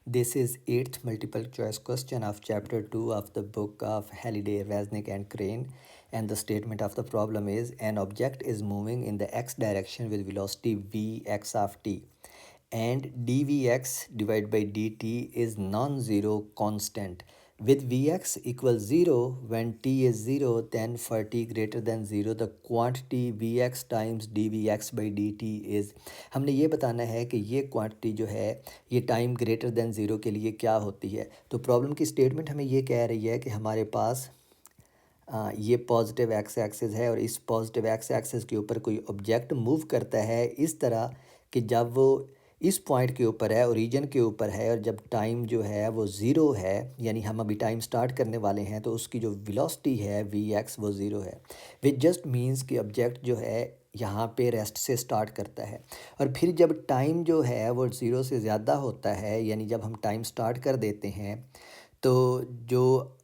This is eighth multiple choice question of chapter 2 of the book of Halliday, Resnick and Crane, and the statement of the problem is an object is moving in the x direction with velocity vx of t and dvx divided by dt is non-zero constant. With Vx equals 0, when t is 0, then for t greater than 0, the quantity Vx times dvx by dt is, हमने ये बताना है कि ये quantity जो है ये time greater than zero के लिए क्या होती है। तो प्रॉब्लम की स्टेटमेंट हमें ये कह रही है कि हमारे पास ये पॉजिटिव एक्स एक्सिस है और इस पॉजिटिव एक्स एक्सिस के ऊपर कोई ऑब्जेक्ट मूव करता है इस तरह कि जब वो इस पॉइंट के ऊपर है, ओरिजिन के ऊपर है, और जब टाइम जो है वो ज़ीरो है, यानी हम अभी टाइम स्टार्ट करने वाले हैं, तो उसकी जो वेलोसिटी है वी एक्स वो ज़ीरो है। विच जस्ट मीन्स कि ऑब्जेक्ट जो है यहाँ पे रेस्ट से स्टार्ट करता है और फिर जब टाइम जो है वो ज़ीरो से ज़्यादा होता है, यानी जब हम टाइम स्टार्ट कर देते हैं, तो जो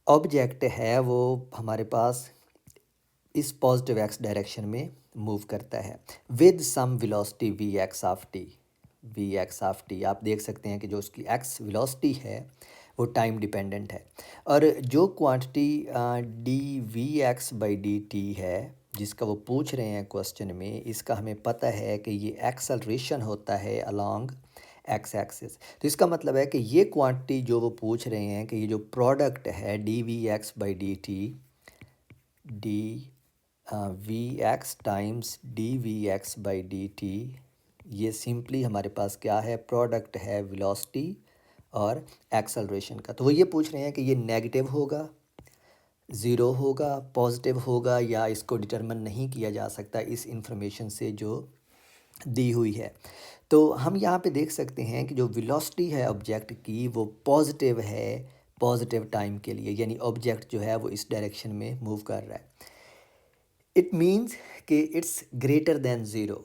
ऑब्जेक्ट है वो हमारे पास इस पॉजिटिव एक्स डायरेक्शन में मूव करता है with some velocity V X of T. V X of T आप देख सकते हैं कि जो उसकी एक्स वेलोसिटी है वो टाइम डिपेंडेंट है और जो quantity D V X by D T है जिसका वो पूछ रहे हैं क्वेश्चन में, इसका हमें पता है कि ये एक्सेलरेशन होता है अलोंग एक्स एक्सिस। तो इसका मतलब है कि ये क्वांटिटी जो वो पूछ रहे हैं कि ये जो प्रोडक्ट है D V X by D T D V X times D V X by D T, ये सिंपली हमारे पास क्या है, प्रोडक्ट है वेलोसिटी और एक्सेलरेशन का। तो वो ये पूछ रहे हैं कि ये नेगेटिव होगा, ज़ीरो होगा, पॉजिटिव होगा, या इसको डिटरमिन नहीं किया जा सकता इस इंफॉर्मेशन से जो दी हुई है। तो हम यहाँ पे देख सकते हैं कि जो वेलोसिटी है ऑब्जेक्ट की वो पॉजिटिव है, पॉजिटिव टाइम के लिए, यानी ऑब्जेक्ट जो है वो इस डायरेक्शन में मूव कर रहा है। इट मीन्स कि इट्स ग्रेटर देन ज़ीरो।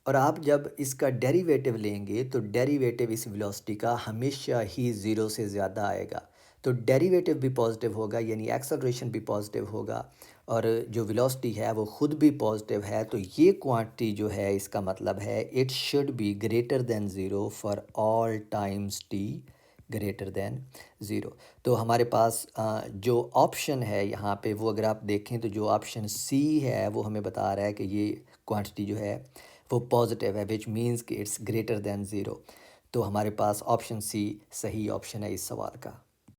और आप जब इसका डेरिवेटिव लेंगे तो डेरिवेटिव इस वेलोसिटी का हमेशा ही ज़ीरो से ज़्यादा आएगा। तो डेरिवेटिव भी पॉजिटिव होगा, यानी एक्सेलरेशन भी पॉजिटिव होगा और जो वेलोसिटी है वो ख़ुद भी पॉजिटिव है। तो ये क्वांटिटी जो है इसका मतलब है it should be greater than zero for all times T greater than zero. तो हमारे पास जो ऑप्शन है यहाँ पे वो अगर आप देखें तो जो ऑप्शन सी है वो हमें बता रहा है कि ये क्वांटिटी जो है वो पॉजिटिव है, विच मीन्स कि इट्स ग्रेटर देन ज़ीरो। तो हमारे पास ऑप्शन सी सही ऑप्शन है इस सवाल का।